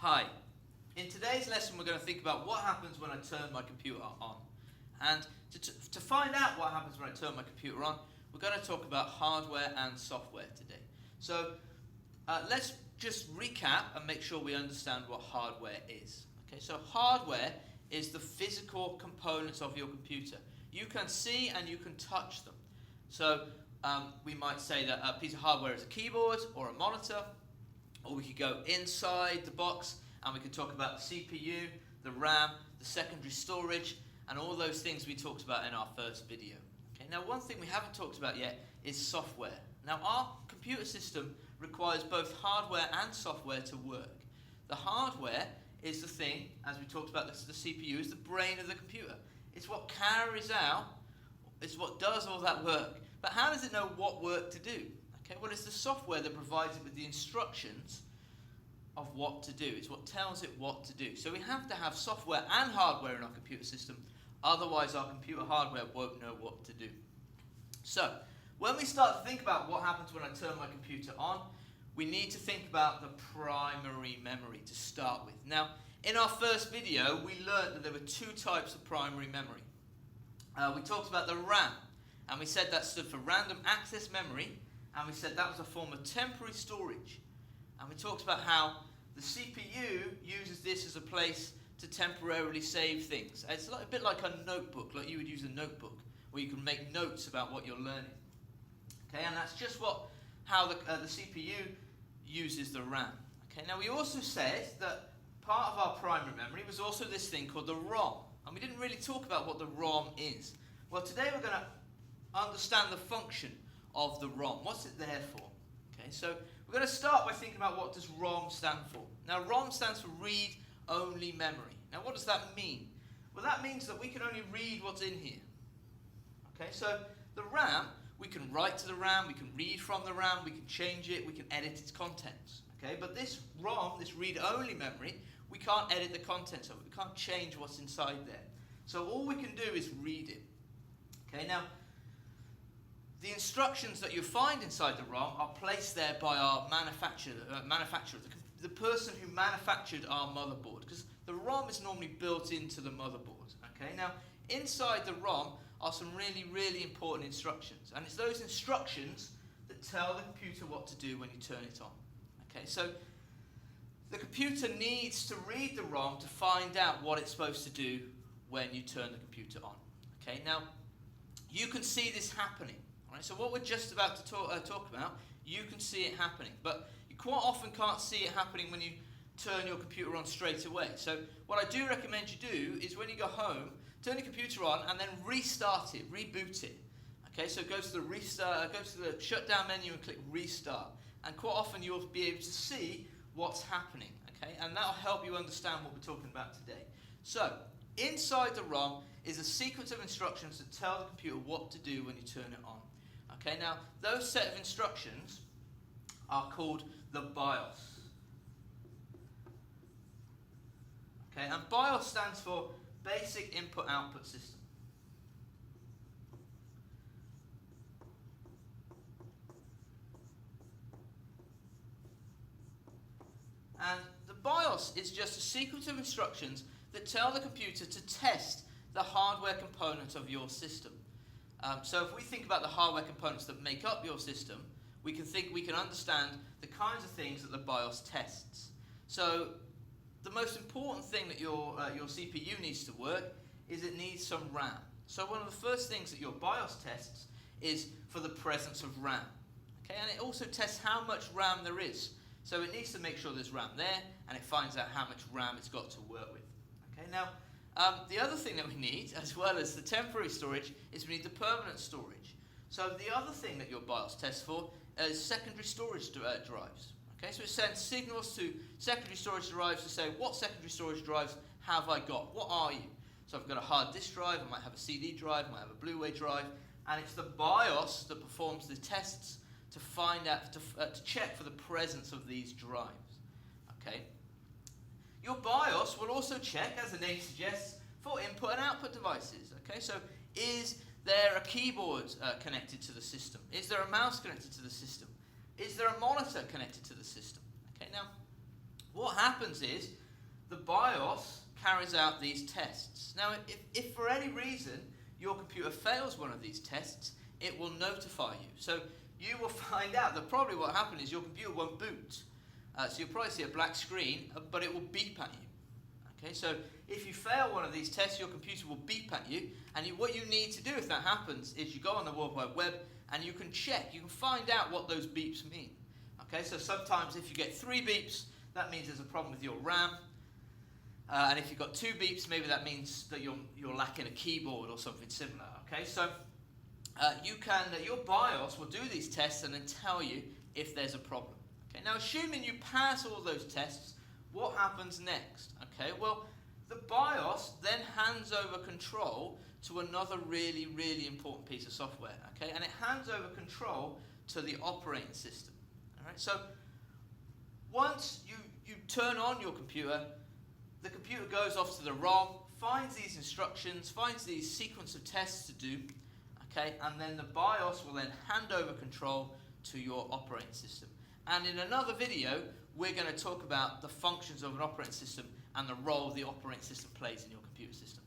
Hi. In today's lesson we're going to think about what happens when I turn my computer on. And to find out what happens when I turn my computer on, we're going to talk about hardware and software today. So let's just recap and make sure we understand what hardware is. Okay, so hardware is the physical components of your computer. You can see and you can touch them. So we might say that a piece of hardware is a keyboard or a monitor, or we could go inside the box and we could talk about the CPU, the RAM, the secondary storage, and all those things we talked about in our first video. Okay, now one thing we haven't talked about yet is software. Now our computer system requires both hardware and software to work. The hardware is the thing, as we talked about, the CPU is the brain of the computer. It's what carries out, it's what does all that work. But how does it know what work to do? Okay, well, it's the software that provides it with the instructions of what to do. It's what tells it what to do. So we have to have software and hardware in our computer system, otherwise our computer hardware won't know what to do. So when we start to think about what happens when I turn my computer on, we need to think about the primary memory to start with. Now, in our first video, we learned that there were two types of primary memory. We talked about the RAM, and we said that stood for random access memory, and we said that was a form of temporary storage. And we talked about how the CPU uses this as a place to temporarily save things. It's a bit like a notebook, like you would use a notebook, where you can make notes about what you're learning. Okay, and that's just how the CPU uses the RAM. Okay, now we also said that part of our primary memory was also this thing called the ROM. And we didn't really talk about what the ROM is. Well, today we're going to understand the function of the ROM. What's it there for? Okay, so we're going to start by thinking about what does ROM stand for. Now, ROM stands for read-only memory. Now, what does that mean? Well, that means that we can only read what's in here. Okay, so the RAM, we can write to the RAM, we can read from the RAM, we can change it, we can edit its contents. Okay, but this ROM, this read-only memory, we can't edit the contents of it. We can't change what's inside there. So all we can do is read it. Okay, now, the instructions that you find inside the ROM are placed there by our manufacturer, the person who manufactured our motherboard, because the ROM is normally built into the motherboard. Okay, now inside the ROM are some really, really important instructions, and it's those instructions that tell the computer what to do when you turn it on. Okay, so the computer needs to read the ROM to find out what it's supposed to do when you turn the computer on. Okay, now you can see this happening. Right, so what we're just about to talk about, you can see it happening, but you quite often can't see it happening when you turn your computer on straight away. So what I do recommend you do is when you go home, turn your computer on and then restart it, reboot it. Okay, so go to the restart, go to the shutdown menu and click restart, and quite often you'll be able to see what's happening. Okay, and that'll help you understand what we're talking about today. So inside the ROM is a sequence of instructions that tell the computer what to do when you turn it on. Okay, now those set of instructions are called the BIOS. Okay, and BIOS stands for Basic Input Output System. And the BIOS is just a sequence of instructions that tell the computer to test the hardware components of your system. So if we think about the hardware components that make up your system, we can understand the kinds of things that the BIOS tests. So the most important thing that your CPU needs to work is it needs some RAM. So one of the first things that your BIOS tests is for the presence of RAM. Okay, and it also tests how much RAM there is. So it needs to make sure there's RAM there, and it finds out how much RAM it's got to work with. Okay, now the other thing that we need, as well as the temporary storage, is we need the permanent storage. So the other thing that your BIOS tests for is secondary storage drives. Okay, so it sends signals to secondary storage drives to say, what secondary storage drives have I got? What are you? So I've got a hard disk drive, I might have a CD drive, I might have a Blu-ray drive, and it's the BIOS that performs the tests to find out, to check for the presence of these drives. Okay. Your BIOS will also check, as the name suggests, for input and output devices. Okay, so is there a keyboard connected to the system? Is there a mouse connected to the system? Is there a monitor connected to the system? Okay, now what happens is the BIOS carries out these tests. Now, if for any reason your computer fails one of these tests, it will notify you. So you will find out that probably what happened is your computer won't boot. So you'll probably see a black screen, but it will beep at you. Okay, so if you fail one of these tests, your computer will beep at you, and what you need to do if that happens is you go on the World Wide Web and you can check, you can find out what those beeps mean. Okay, so sometimes if you get 3 beeps, that means there's a problem with your RAM. And if you've got 2 beeps, maybe that means that you're lacking a keyboard or something similar. Okay, so your BIOS will do these tests and then tell you if there's a problem. Okay, now assuming you pass all those tests, what happens next? Okay, well, the BIOS then hands over control to another really, really important piece of software. Okay, and it hands over control to the operating system. All right, so once you turn on your computer, the computer goes off to the ROM, finds these instructions, finds these sequence of tests to do, okay, and then the BIOS will then hand over control to your operating system. And in another video, we're going to talk about the functions of an operating system and the role the operating system plays in your computer system.